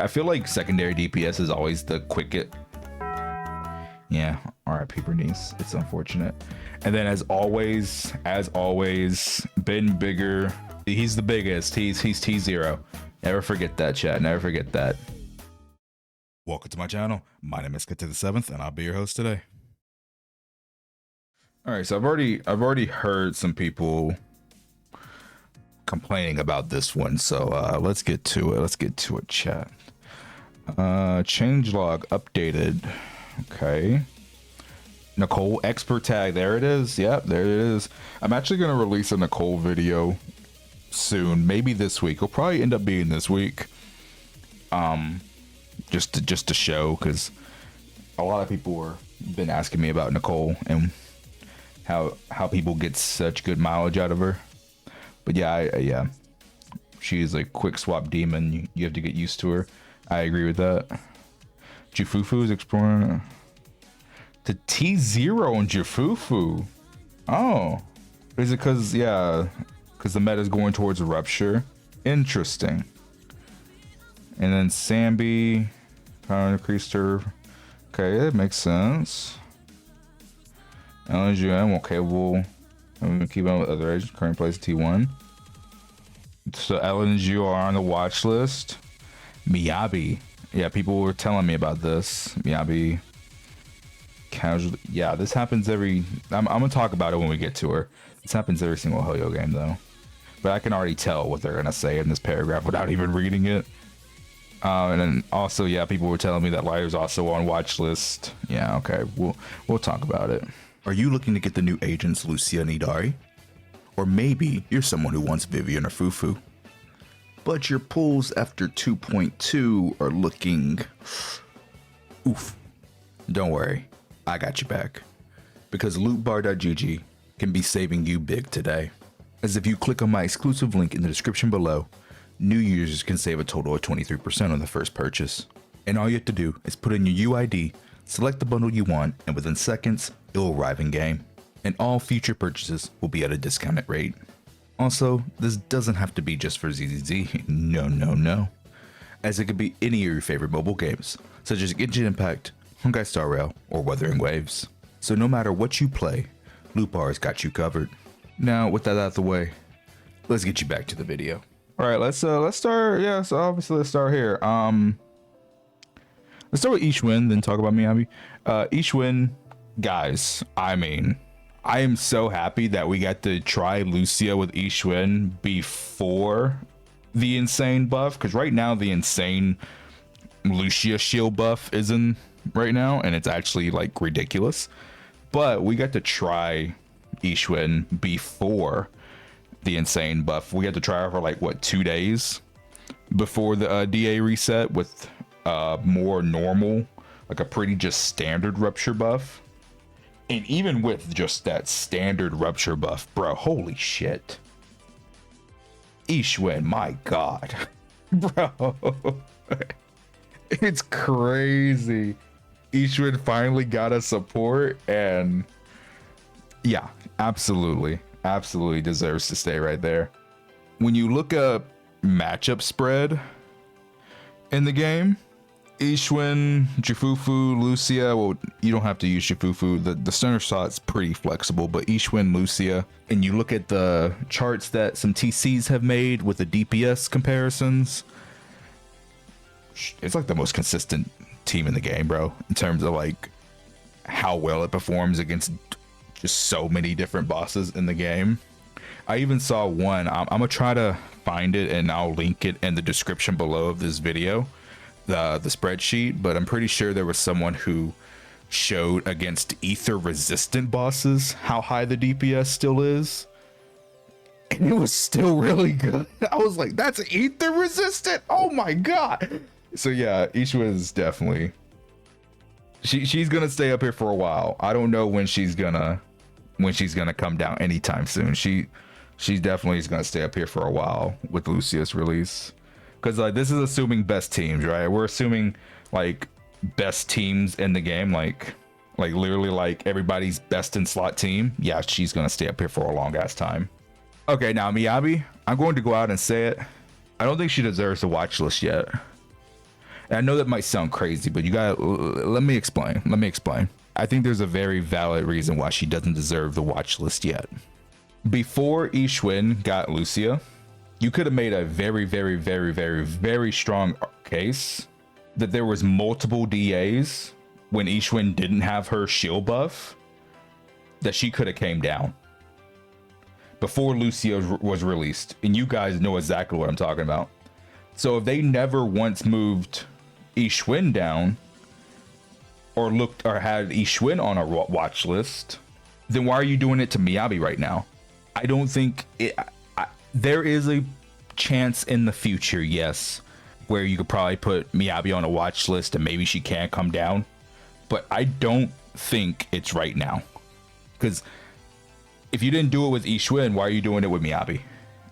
I feel like secondary DPS is always the quickest. Yeah, RIP Bernice. It's unfortunate. And then as always, Ben Bigger. He's the biggest. He's T0. Never forget that, chat. Never forget that. Welcome to my channel. My name is Kat to the 7th, and I'll be your host today. All right, so I've already heard some people complaining about this one, so let's get to it. Let's get to it, chat. Changelog updated. Okay. Nicole expert tag. There it is. Yep, there it is. I'm actually gonna release a Nicole video soon, maybe this week. It'll probably end up being this week. Just to show, because a lot of people were been asking me about Nicole and how people get such good mileage out of her. But yeah, yeah, she's a quick swap demon. You have to get used to her. I agree with that. Jufufu is exploring to T0 on Jufufu. Oh, is it because because the meta is going towards rupture? Interesting. And then Sambi increased her. Okay, that makes sense. LNGM, okay, we'll keep on with other agents. Current place T1. So LNG are on the watch list. Miyabi. Yeah, people were telling me about this. Miyabi. Casual. Yeah, this happens every. I'm gonna talk about it when we get to her. This happens every single Hoyo game, though. But I can already tell what they're gonna say in this paragraph without even reading it. And then also, yeah, people were telling me that Liar's also on watch list. Yeah, okay, we'll talk about it. Are you looking to get the new agents Lucia and Idari? Or maybe you're someone who wants Vivian or Fufu, but your pulls after 2.2 are looking oof. Don't worry, I got you back. Because lootbar.gg can be saving you big today. As if you click on my exclusive link in the description below, new users can save a total of 23% on the first purchase. And all you have to do is put in your UID, select the bundle you want, and within seconds, it will arrive in game. And all future purchases will be at a discounted rate. Also, this doesn't have to be just for ZZZ, no. As it could be any of your favorite mobile games, such as Genshin Impact, Honkai Star Rail, or Wuthering Waves. So no matter what you play, Lootbar's got you covered. Now, with that out of the way, let's get you back to the video. All right, let's start. Yeah, so obviously let's start here. Let's start with Yixuan, then talk about Miyabi. Yixuan, guys, I mean, I am so happy that we got to try Lucia with Yixuan before the insane buff, because right now the insane Lucia shield buff is in right now, and it's actually like ridiculous. But we got to try Yixuan before the insane buff. We had to try her for like what, 2 days before the DA reset with more normal, like a pretty just standard rupture buff. And even with just that standard rupture buff, bro, holy shit. Yixuan, my god. Bro. It's crazy. Yixuan finally got a support, and yeah, absolutely deserves to stay right there. When you look up matchup spread in the game, Yixuan, Jufufu, Lucia, well, you don't have to use Jufufu. The center shot's pretty flexible, but Yixuan, Lucia, and you look at the charts that some TCs have made with the DPS comparisons, it's like the most consistent team in the game, bro, in terms of like how well it performs against just so many different bosses in the game. I even saw one, I'm gonna try to find it and I'll link it in the description below of this video, the spreadsheet, but I'm pretty sure there was someone who showed against ether resistant bosses how high the DPS still is, and it was still really good. I was like, that's ether resistant, oh my god. So yeah, Yixuan is definitely, she's gonna stay up here for a while. I don't know when she's gonna come down anytime soon. She definitely is gonna stay up here for a while with Lucia's release, because like this is assuming best teams, right? We're assuming like best teams in the game, like literally like everybody's best in slot team. Yeah, she's gonna stay up here for a long ass time. Okay, now Miyabi, I'm going to go out and say it. I don't think she deserves the watch list yet. And I know that might sound crazy, but you gotta let me explain. Let me explain. I think there's a very valid reason why she doesn't deserve the watch list yet. Before Yixuan got Lucia, you could have made a very, very, very, very, very strong case that there was multiple DAs when Yixuan didn't have her shield buff that she could have came down before Lucia was released. And you guys know exactly what I'm talking about. So if they never once moved Yixuan down or looked or had Yixuan on a watch list, then why are you doing it to Miyabi right now? I don't think there is a chance in the future, yes, where you could probably put Miyabi on a watch list and maybe she can come down, but I don't think it's right now. Because if you didn't do it with Yixuan, why are you doing it with Miyabi?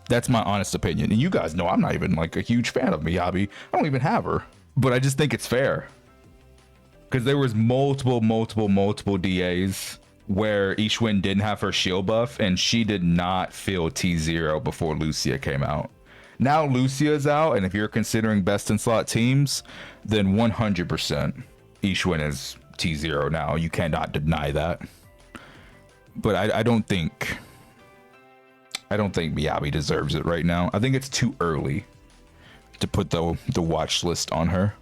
That's my honest opinion. And you guys know I'm not even like a huge fan of Miyabi. I don't even have her, but I just think it's fair. Because there was multiple DAs where Yixuan didn't have her shield buff and she did not feel T0 before Lucia came out. Now Lucia's out, and if you're considering best in slot teams, then 100% Yixuan is T0 now. You cannot deny that. But I don't think Miyabi deserves it right now. I think it's too early to put the watch list on her.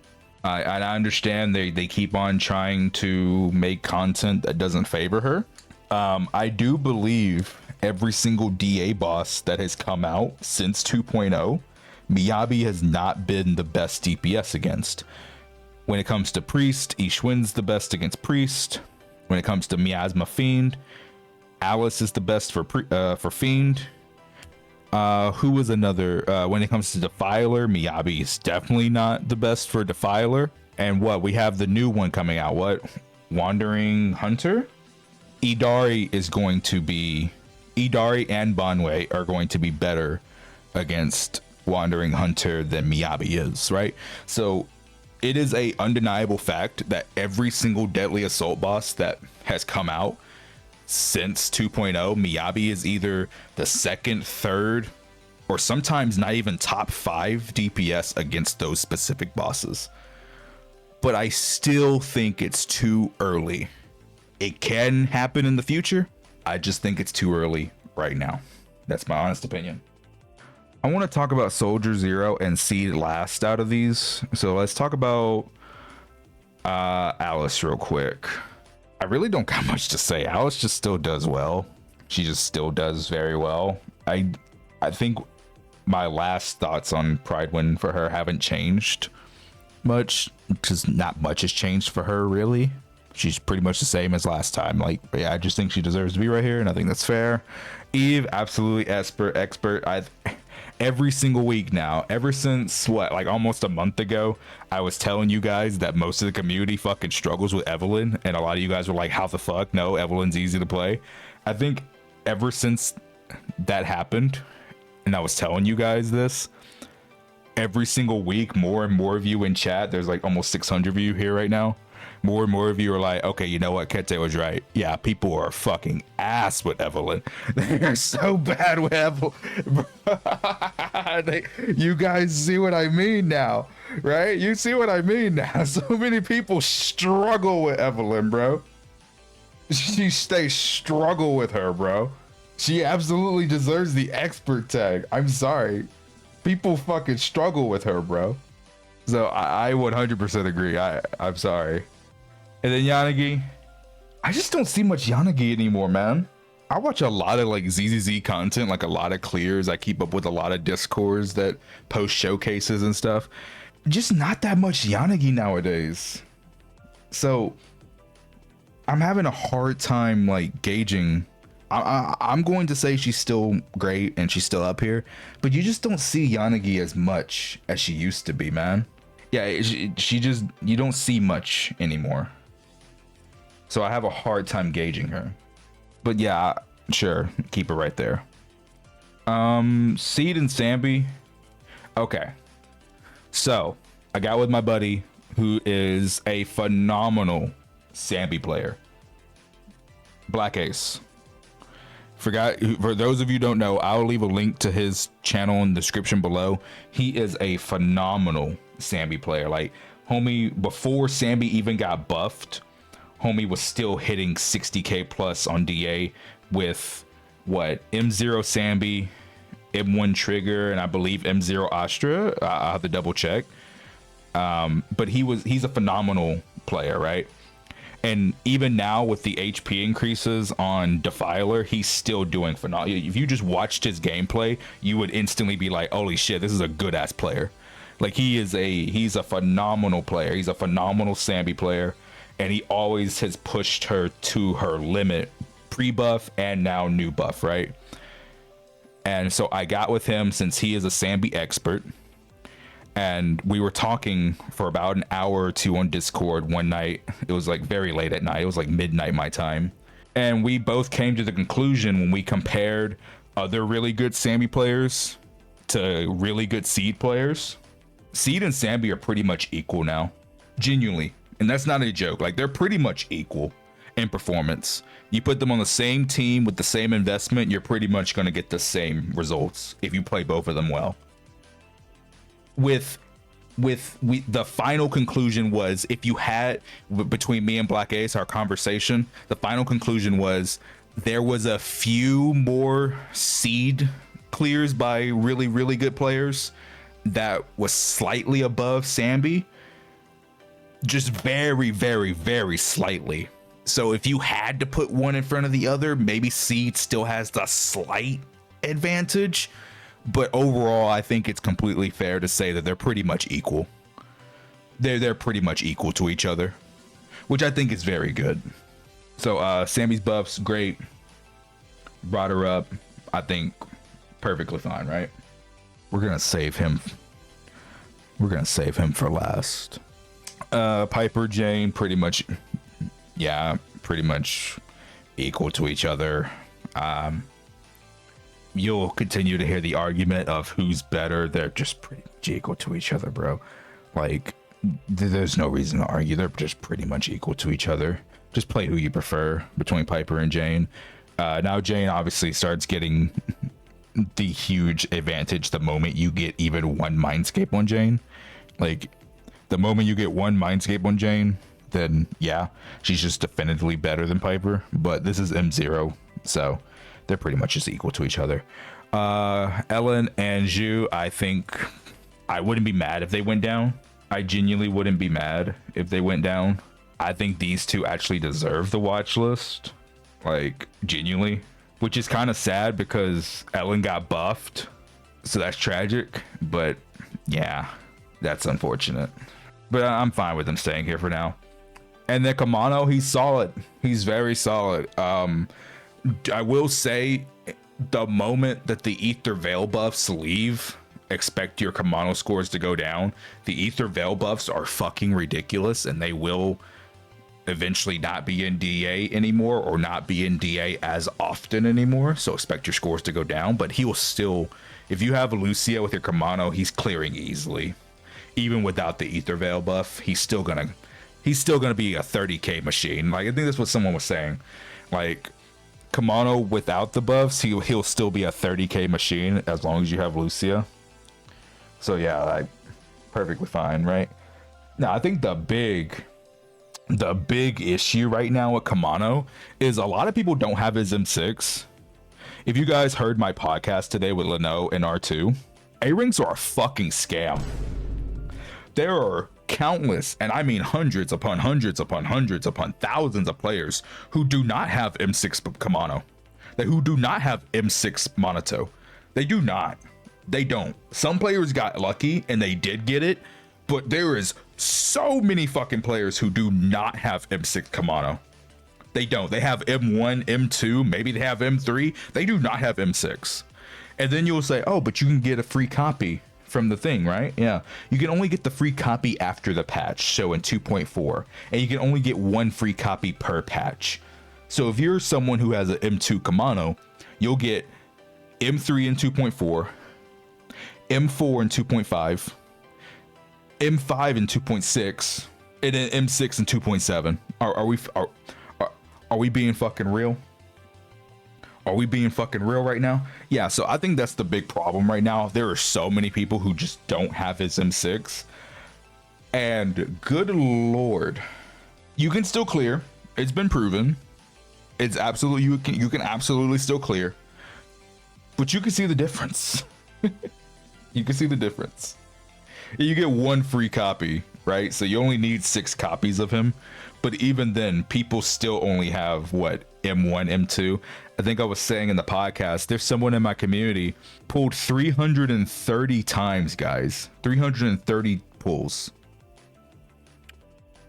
I understand they keep on trying to make content that doesn't favor her. I do believe every single DA boss that has come out since 2.0, Miyabi has not been the best DPS against. When it comes to Priest, Yixuan's the best against Priest. When it comes to Miasma Fiend, Alice is the best for Fiend. Who was another? When it comes to Defiler, Miyabi is definitely not the best for Defiler. And what we have the new one coming out? What? Wandering Hunter? Idari and Banwei are going to be better against Wandering Hunter than Miyabi is, right? So it is a undeniable fact that every single Deadly Assault boss that has come out since 2.0, Miyabi is either the second, third, or sometimes not even top 5 DPS against those specific bosses. But I still think it's too early. It can happen in the future. I just think it's too early right now. That's my honest opinion. I want to talk about Soldier Zero and Seed last out of these. So let's talk about Alice real quick. I really don't got much to say. Alice just still does well. She just still does very well. I think my last thoughts on Prydwen for her haven't changed much, because not much has changed for her really. She's pretty much the same as last time. Like, yeah, I just think she deserves to be right here, and I think that's fair. Eve, absolutely expert. Every single week now, ever since what, like almost a month ago, I was telling you guys that most of the community fucking struggles with Evelyn, and a lot of you guys were like, how the fuck? No, Evelyn's easy to play. I think ever since that happened, and I was telling you guys this, every single week, more and more of you in chat, there's like almost 600 of you here right now, more and more of you are like, okay, you know what, Kete was right. Yeah, people are fucking ass with Evelyn. They are so bad with Evelyn. You guys see what I mean now, right? You see what I mean now. So many people struggle with Evelyn, bro. They struggle with her, bro. She absolutely deserves the expert tag. I'm sorry. People fucking struggle with her, bro. So I 100% agree. I'm sorry. And then Yanagi, I just don't see much Yanagi anymore, man. I watch a lot of like ZZZ content, like a lot of clears. I keep up with a lot of Discords that post showcases and stuff. Just not that much Yanagi nowadays. So I'm having a hard time like gauging. I'm going to say she's still great and she's still up here, but you just don't see Yanagi as much as she used to be, man. Yeah, she just, you don't see much anymore. So I have a hard time gauging her. But yeah, sure, keep it right there. Seed and Sambi. Okay. So I got with my buddy who is a phenomenal Sambi player. Black Ace. For those of you who don't know, I'll leave a link to his channel in the description below. He is a phenomenal Sambi player. Like Homie, before Sambi even got buffed, homie was still hitting 60k plus on DA with what, M0 Sambi, M1 Trigger, and I believe M0 Astra. I'll have to double check. But he's a phenomenal player, right? And even now with the HP increases on Defiler, he's still doing phenomenal. If you just watched his gameplay, you would instantly be like, holy shit, this is a good ass player. Like he's a phenomenal player. He's a phenomenal Sambi player, and he always has pushed her to her limit, pre-buff and now new buff, right? And so I got with him since he is a Sambi expert, and we were talking for about an hour or two on Discord one night. It was like very late at night. It was like midnight my time. And we both came to the conclusion when we compared other really good Sambi players to really good Seed players. Seed and Sambi are pretty much equal now. Genuinely. And that's not a joke. Like, they're pretty much equal in performance. You put them on the same team with the same investment, you're pretty much going to get the same results if you play both of them well. The final conclusion was, if you had, between me and Black Ace, our conversation, the final conclusion was there was a few more Seed clears by really, really good players that was slightly above Sambi, just very, very, very slightly. So if you had to put one in front of the other, maybe Seed still has the slight advantage, but overall I think it's completely fair to say that they're pretty much equal. They're pretty much equal to each other, which I think is very good. So Sammy's buffs, great. Brought her up, I think perfectly fine, right? We're gonna save him for last. Piper, Jane, pretty much equal to each other. You'll continue to hear the argument of who's better. They're just pretty much equal to each other, bro. Like, there's no reason to argue. They're just pretty much equal to each other. Just play who you prefer between Piper and Jane. Now Jane obviously starts getting the huge advantage the moment you get even one Mindscape on Jane. Like, the moment you get one Mindscape on Jane, then yeah, she's just definitively better than Piper. But this is M0, so they're pretty much just equal to each other. Ellen and Zhu, I think I wouldn't be mad if they went down. I genuinely wouldn't be mad if they went down. I think these two actually deserve the watch list, like, genuinely, which is kind of sad because Ellen got buffed, so that's tragic. But yeah, that's unfortunate. But I'm fine with him staying here for now. And then Kamano, he's solid. He's very solid. I will say, the moment that the Ether Veil buffs leave, expect your Kamano scores to go down. The Ether Veil buffs are fucking ridiculous, and they will eventually not be in DA anymore, or not be in DA as often anymore. So expect your scores to go down, but he will still, if you have Lucia with your Kamano, he's clearing easily. Even without the Ether Veil buff, he's still gonna be a 30k machine. Like, I think that's what someone was saying. Like, Kamano without the buffs, he'll still be a 30k machine as long as you have Lucia. So yeah, like, perfectly fine, right? Now, I think the big issue right now with Kamano is a lot of people don't have his M6. If you guys heard my podcast today with Leno and R2, A-rings are a fucking scam. There are countless, and I mean hundreds upon hundreds upon hundreds upon thousands of players who do not have M6 Kamano, who do not have M6 Monato. They do not. They don't. Some players got lucky and they did get it, but there is so many fucking players who do not have M6 Kamano. They don't. They have M1, M2, maybe they have M3. They do not have M6. And then you'll say, oh, but you can get a free copy from the thing, right? Yeah, you can only get the free copy after the patch, so in 2.4, and you can only get one free copy per patch. So if you're someone who has an M2 Kamano, you'll get M3 in 2.4, M4 in 2.5, M5 in 2.6, and then M6 in 2.7. Are we being fucking real? Are we being fucking real right now? Yeah, so I think that's the big problem right now. There are so many people who just don't have his M6. And good Lord, you can still clear. It's been proven. It's absolutely, you can absolutely still clear, but you can see the difference. You can see the difference. You get one free copy, right? So you only need 6 copies of him. But even then, people still only have what, M1, M2. I think I was saying in the podcast, there's someone in my community pulled 330 times, guys. 330 pulls.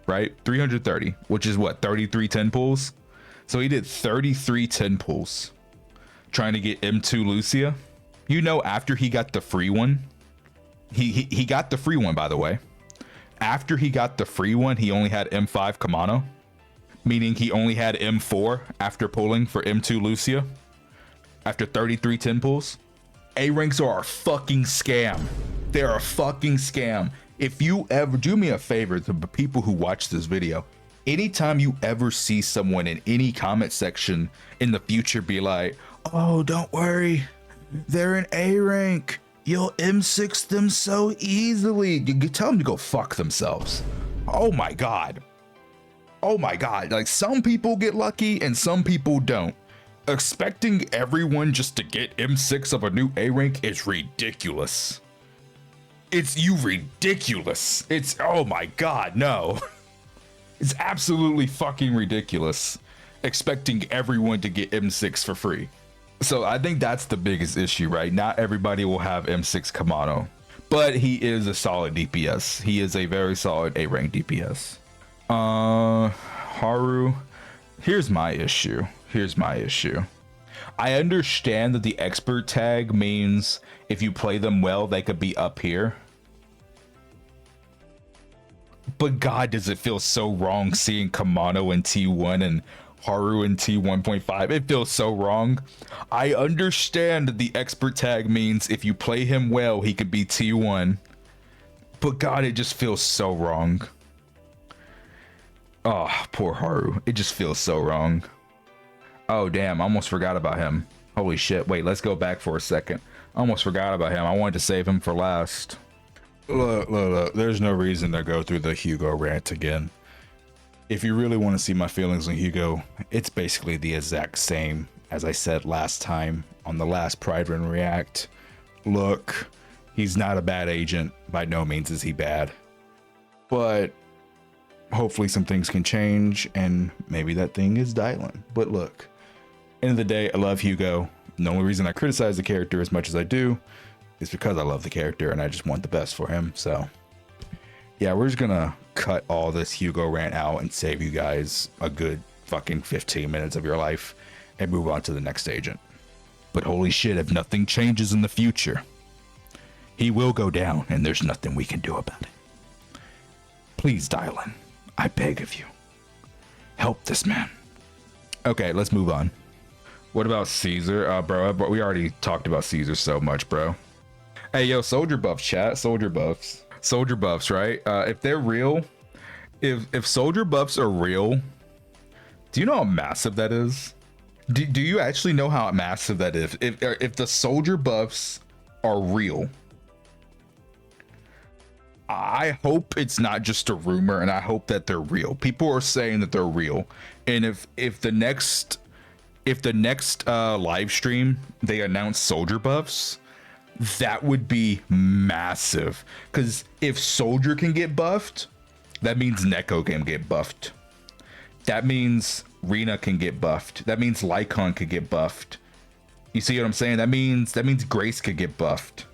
Right? 330, which is what, 33 10 pulls? So he did 33 10 pulls trying to get M2 Lucia. You know, after he got the free one, he got the free one, by the way. After he got the free one, he only had M5 Kamano, meaning he only had M4 after pulling for M2 Lucia after 33 10 pulls. A ranks are a fucking scam. They're a fucking scam. If you ever, do me a favor, to the people who watch this video, anytime you ever see someone in any comment section in the future be like, oh, don't worry, they're an A rank, you'll M6 them so easily, you tell them to go fuck themselves. Oh my god. Oh my god. Like, some people get lucky and some people don't. Expecting everyone just to get M6 of a new A rank is ridiculous. It's ridiculous. It's, oh my god, no. It's absolutely fucking ridiculous expecting everyone to get M6 for free. So I think that's the biggest issue, right? Not everybody will have M6 Kamano, but he is a solid DPS. He is a very solid A rank DPS. Haru, here's my issue. I understand that the expert tag means if you play them well, they could be up here. But god, does it feel so wrong seeing Kamano in T1 and Haru in T1.5. It feels so wrong. I understand that the expert tag means if you play him well, he could be T1. But god, it just feels so wrong. Oh, poor Haru. It just feels so wrong. Oh, damn. I almost forgot about him. Holy shit. Wait, let's go back for a second. I almost forgot about him. I wanted to save him for last. Look. There's no reason to go through the Hugo rant again. If you really want to see my feelings on Hugo, it's basically the exact same as I said last time on the last Prydwen React. Look, he's not a bad agent. By no means is he bad. But hopefully some things can change, and maybe that thing is Dylan. But look, end of the day, I love Hugo. The only reason I criticize the character as much as I do is because I love the character and I just want the best for him. So yeah, we're just gonna cut all this Hugo rant out and save you guys a good fucking 15 minutes of your life and move on to the next agent. But holy shit, if nothing changes in the future, he will go down and there's nothing we can do about it. Please, Dylan, I beg of you, help this man. Okay, let's move on. What about Caesar? Bro, we already talked about Caesar so much, bro. Hey, yo, soldier buffs, chat. Soldier buffs. Soldier buffs, right? If they're real, if soldier buffs are real, do you know how massive that is? Do you actually know how massive that is? If the soldier buffs are real, I hope it's not just a rumor, and I hope that they're real. People are saying that they're real, and if the next live stream they announce soldier buffs, that would be massive. Because if soldier can get buffed, that means Neko can get buffed. That means Rena can get buffed. That means Lycon could get buffed. You see what I'm saying? That means Grace could get buffed.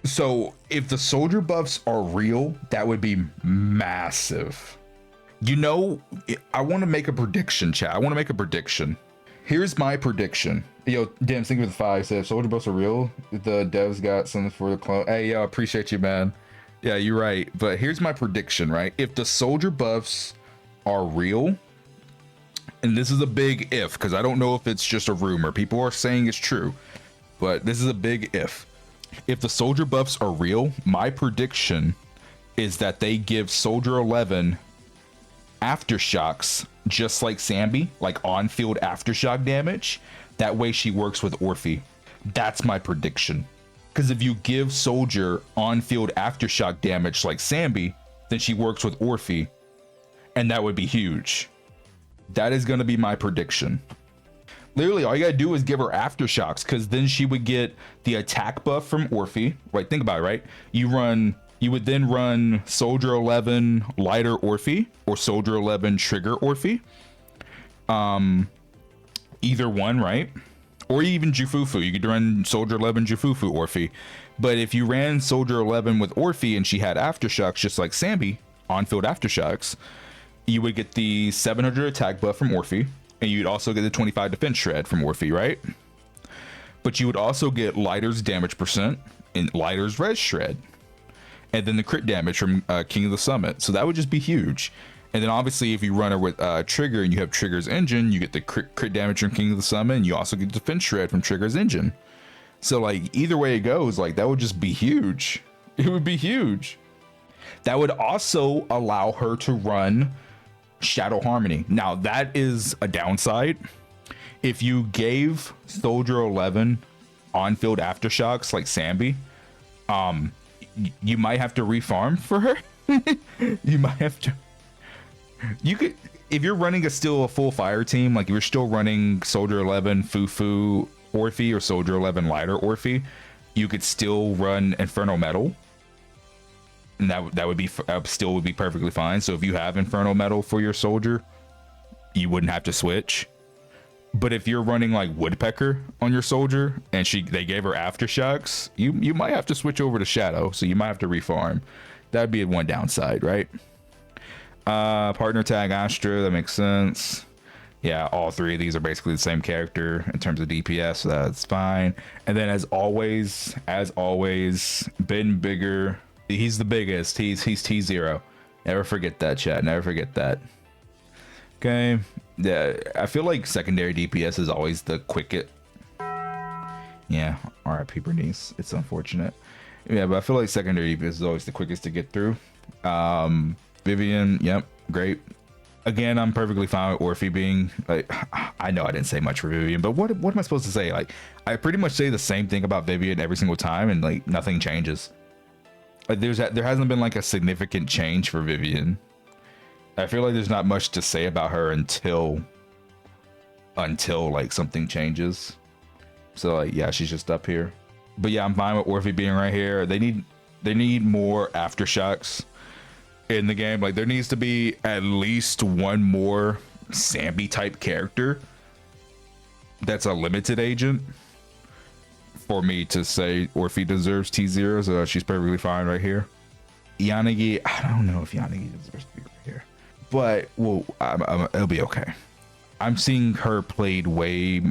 So if the soldier buffs are real, that would be massive. You know, I want to make a prediction, chat. I want to make a prediction. Here's my prediction. Yo, damn, think with the 5 said soldier buffs are real. The devs got something for the clone. Hey, yo, appreciate you, man. Yeah, you're right. But here's my prediction, right? If the soldier buffs are real, and this is a big if, because I don't know if it's just a rumor. People are saying it's true, but this is a big if. If the soldier buffs are real, my prediction is that they give Soldier 11 aftershocks, just like Sambi, like on-field aftershock damage. That way she works with Orphe. That's my prediction. Because if you give Soldier on-field aftershock damage like Sambi, then she works with Orphe, and that would be huge. That is going to be my prediction. Literally, all you gotta do is give her aftershocks, because then she would get the attack buff from Orphe. Right, think about it, right? You would then run Soldier 11 Lighter Orphe, or Soldier 11 Trigger Orphe. Either one, right? Or even Jufufu. You could run Soldier 11 Jufufu Orphe. But if you ran Soldier 11 with Orphe and she had aftershocks just like Sambi, on-field aftershocks, you would get the 700 attack buff from Orphe, and you'd also get the 25 defense shred from Orphe, right? But you would also get Lighter's damage percent and Lighter's res shred, and then the crit damage from King of the Summit. So that would just be huge. And then obviously if you run her with Trigger and you have Trigger's engine, you get the crit damage from King of the Summit, and you also get defense shred from Trigger's engine. So like either way it goes, like that would just be huge. It would be huge. That would also allow her to run Shadow Harmony. Now that is a downside. If you gave Soldier 11 on-field aftershocks like Sambi, you might have to refarm for her. You might have to. You could, if you're running still a full fire team, like if you're still running Soldier 11 Fufu Orphe or Soldier 11 Lighter Orphe, you could still run Inferno Metal, and that would be still would be perfectly fine. So if you have Inferno Metal for your Soldier, you wouldn't have to switch. But if you're running like Woodpecker on your Soldier and they gave her aftershocks, you might have to switch over to Shadow, so you might have to refarm. That'd be one downside, right? Partner tag Astra, that makes sense. Yeah, all three of these are basically the same character in terms of DPS, so that's fine. And then as always, Ben Bigger, he's the biggest. He's T0. Never forget that, chat. Never forget that. Okay. Yeah, I feel like secondary DPS is always the quickest. Yeah, RIP Bernice. It's unfortunate. Yeah, but I feel like secondary DPS is always the quickest to get through. Vivian, yep, great. Again, I'm perfectly fine with Orphe being like, I know I didn't say much for Vivian, but what am I supposed to say? Like, I pretty much say the same thing about Vivian every single time, and like nothing changes. Like there hasn't been like a significant change for Vivian. I feel like there's not much to say about her until like something changes. So like, yeah, she's just up here. But yeah, I'm fine with Orphe being right here. They need more aftershocks in the game. Like there needs to be at least one more Sambi type character that's a limited agent for me to say Orphe deserves T0. So she's perfectly fine right here. Yanagi, I don't know if Yanagi deserves to be right here, but well, it'll be okay. I'm seeing her played way.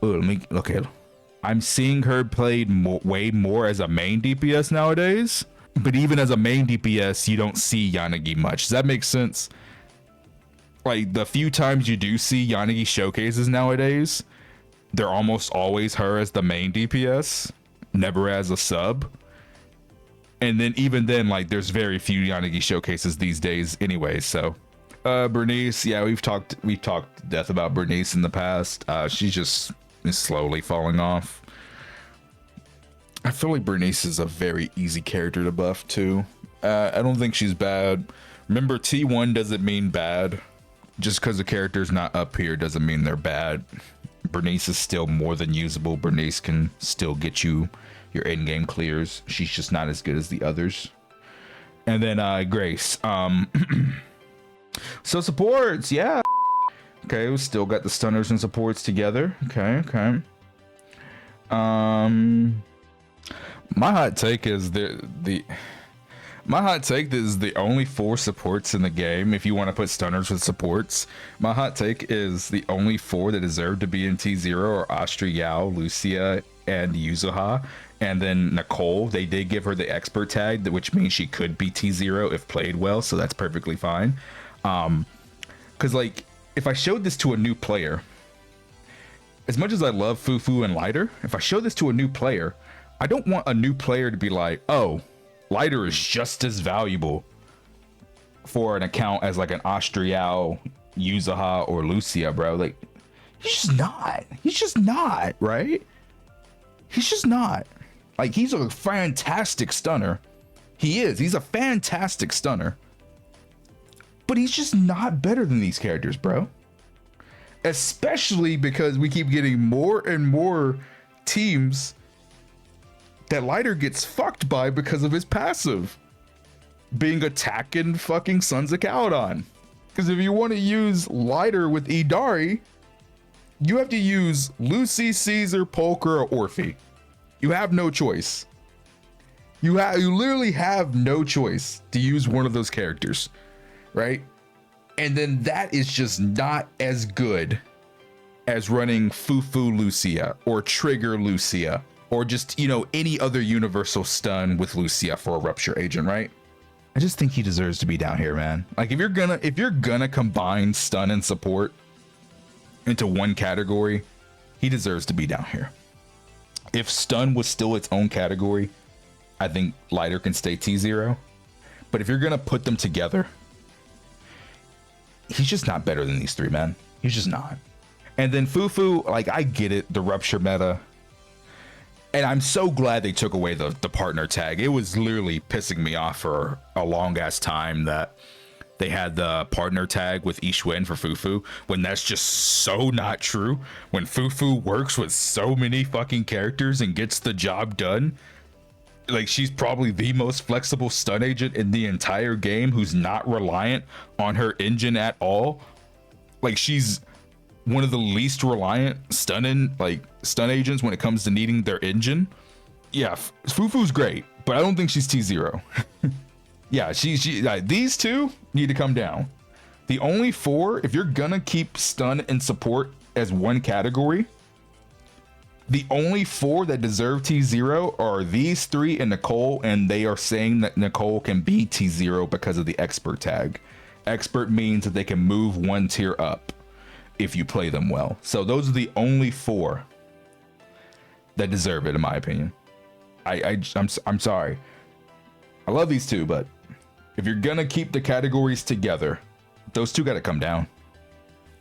I'm seeing her played way more as a main DPS nowadays. But even as a main DPS, you don't see Yanagi much. Does that make sense? Like the few times you do see Yanagi showcases nowadays, they're almost always her as the main DPS, never as a sub. And then even then, like there's very few Yanagi showcases these days anyway. So Bernice, yeah, we've talked death about Bernice in the past. She's just slowly falling off. I feel like Bernice is a very easy character to buff too. I don't think she's bad. Remember, T1 doesn't mean bad. Just because the character's not up here doesn't mean they're bad. Bernice is still more than usable. Bernice can still get you your in-game clears. She's just not as good as the others. And then Grace. So supports, yeah. Okay, we still got the stunners and supports together. Okay. My hot take is my hot take is the only 4 supports in the game. If you want to put stunners with supports, my hot take is the only 4 that deserve to be in T0 are Astra, Yao, Lucia, and Yuzuha. And then Nicole, they did give her the expert tag, which means she could be T0 if played well, so that's perfectly fine. Because like, if I showed this to a new player, as much as I love Fufu and Lighter, if I show this to a new player, I don't want a new player to be like, oh, Lighter is just as valuable for an account as like an Astrial, Yuzuha, or Lucia, bro. Like, he's just not, right? He's just not. Like, he's a fantastic stunner. He is. He's a fantastic stunner. But he's just not better than these characters, bro. Especially because we keep getting more and more teams that Lighter gets fucked by because of his passive. Being attacking fucking Sons of Caledon. Because if you want to use Lighter with Idari, you have to use Lucy, Caesar, Polka, or Orphe. You have no choice. You literally have no choice to use one of those characters, right? And then that is just not as good as running Fufu Lucia or Trigger Lucia or just, you know, any other universal stun with Lucia for a Rupture agent, right? I just think he deserves to be down here, man. Like, if you're gonna combine stun and support into one category, he deserves to be down here. If stun was still its own category, I think Lighter can stay T0. But if you're gonna put them together, he's just not better than these three, man. He's just not. And then Fufu, like, I get it, the Rupture meta. And I'm so glad they took away the partner tag. It was literally pissing me off for a long ass time that they had the partner tag with yixuan for Fufu, when that's just so not true. When Fufu works with so many fucking characters and gets the job done, like, she's probably the most flexible stun agent in the entire game who's not reliant on her engine at all. Like, she's one of the least reliant stun agents when it comes to needing their engine. Yeah, Fufu's great, but I don't think she's T0. Yeah, these two need to come down. The only four, if you're gonna keep stun and support as one category, the only four that deserve T0 are these three and Nicole, and they are saying that Nicole can be T0 because of the expert tag. Expert means that they can move one tier up if you play them well. So those are the only four that deserve it, in my opinion. I'm sorry. I love these two, but if you're gonna keep the categories together, those two gotta come down.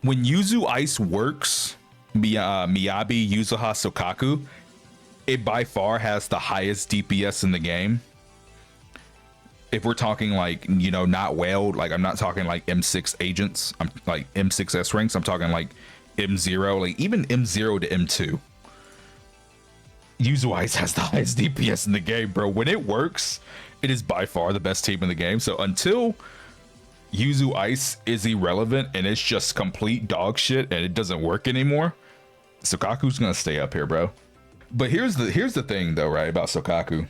When Yuzu Ice works, Miyabi, Yuzuha, Sokaku, it by far has the highest DPS in the game. If we're talking, like, you know, not whaled, like, I'm not talking like M6 agents, I'm like M6S ranks, I'm talking like M0, like even M0 to M2. Yuzu Ice has the highest DPS in the game, bro. When it works, it is by far the best team in the game. So until Yuzu Ice is irrelevant and it's just complete dog shit and it doesn't work anymore, Sokaku's gonna stay up here, bro. But here's the thing though, right, about Sokaku.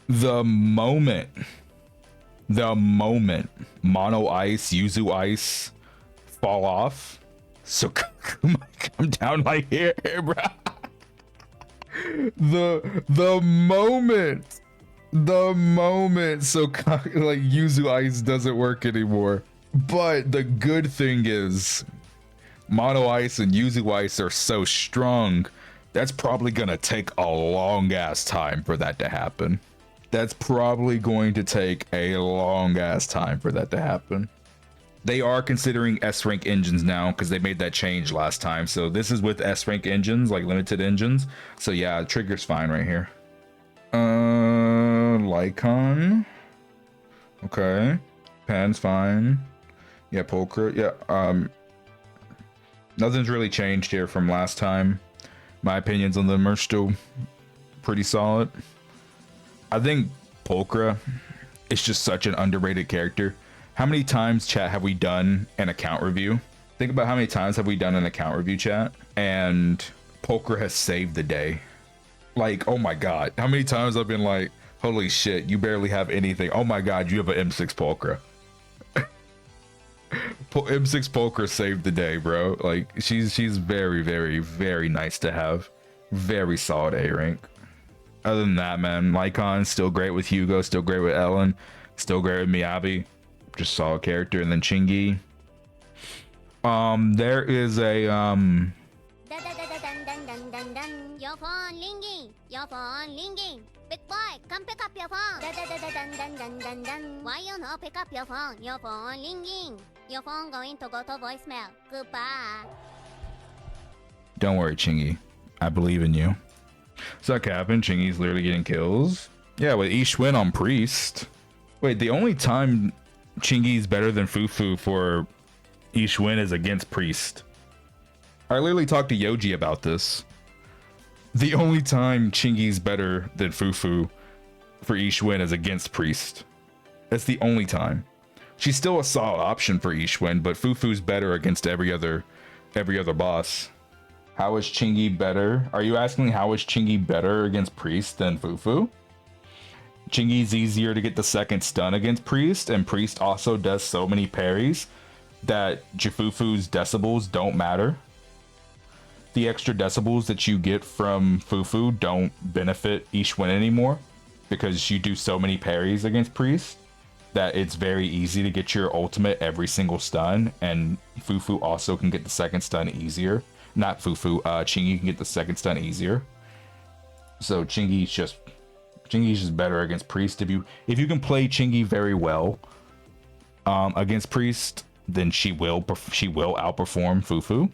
The moment Mono Ice, Yuzu Ice fall off, Sokaku might come down like here, bro. The moment Sokaku, like, Yuzu Ice doesn't work anymore. But the good thing is Mono Ice and Yuzu Ice are so strong, that's probably gonna take a long ass time for that to happen. That's probably going to take a long ass time for that to happen. They are considering S rank engines now because they made that change last time. So this is with S rank engines, like limited engines. So yeah, trigger's fine right here. Lycon. Okay. Pan's fine. Yeah, Polka. Yeah. Nothing's really changed here from last time. My opinions on them are still pretty solid. I think Polka is just such an underrated character. How many times, chat, have we done an account review? Think about how many times have we done an account review, chat, and Polka has saved the day. Like, oh my god, how many times I've been like, holy shit, you barely have anything. Oh my god, you have an M6 Polka. M6 Polka saved the day, bro. Like, she's very, very, very nice to have. Very solid A rank. Other than that, man, Lycon still great with Hugo, still great with Ellen, still great with Miyabi, just solid character. And then Chingy, there is a Your phone ringing. Your phone ringing. Big boy, come pick up your phone. Why you not pick up your phone? Your phone ringing. Your phone going to go to voicemail. Goodbye. don't worry, Chingy, I believe in you. What's that capping? Chingy's literally getting kills. Yeah, with Yixuan on Priest. Wait, the only time Chingy's better than Fufu for Yixuan is against Priest. I literally talked to Yoji about this. The only time Chingy's better than Fufu for Yixuan is against Priest. That's the only time. She's still a solid option for Yixuan, but Fufu's better against every other boss. How is Chingy better? Are you asking how is Chingy better against Priest than Fufu? Chingy's easier to get the second stun against Priest, and Priest also does so many parries that Fufu's decibels don't matter. The extra decibels that you get from Fufu don't benefit Yixuan anymore because you do so many parries against Priest that it's very easy to get your ultimate every single stun, and Fufu also can get the second stun easier. Not Fufu, Chingy can get the second stun easier. So Chingy's just better against Priest. If you can play Chingy very well against Priest, then she will outperform Fufu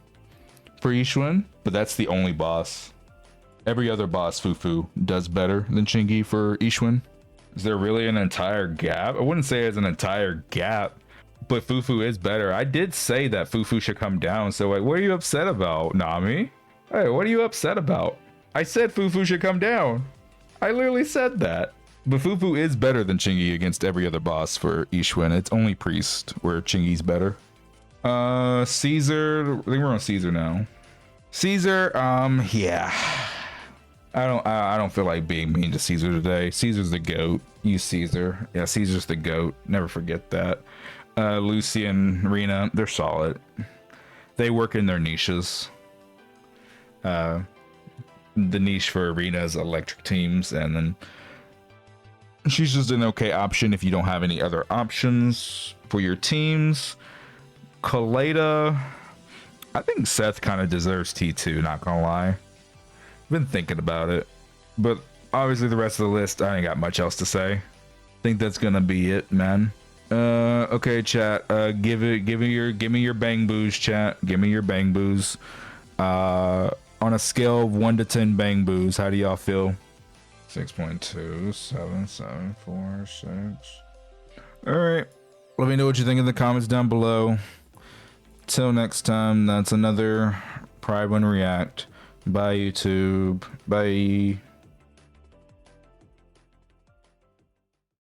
for Yixuan, but that's the only boss. Every other boss Fufu does better than Chingy for Yixuan. Is there really an entire gap? I wouldn't say it's an entire gap, but Fufu is better. I did say that Fufu should come down, so like, what are you upset about, Nami? Hey, what are you upset about? I said Fufu should come down. I literally said that. But Fufu is better than Chingy against every other boss for Yixuan. It's only Priest where Chingy's better. Caesar, I think we're on Caesar now. Caesar, yeah. I don't feel like being mean to Caesar today. Caesar's the GOAT. Use Caesar. Yeah, Caesar's the GOAT. Never forget that. Lucy and Rena, they're solid. They work in their niches. The niche for Rena is electric teams, and then she's just an okay option if you don't have any other options for your teams. Kaleda, I think Seth kind of deserves T2, not gonna lie. Been thinking about it, but obviously the rest of the list, I ain't got much else to say. I think that's gonna be it, man. Okay, chat. Give me your bang boos, chat. Give me your bang boos. On a scale of 1 to 10 bang boos, how do y'all feel? 6.2, 7, 7, 4, 6. All right. Let me know what you think in the comments down below. Till next time, that's another Prydwen React. Bye, YouTube. Bye.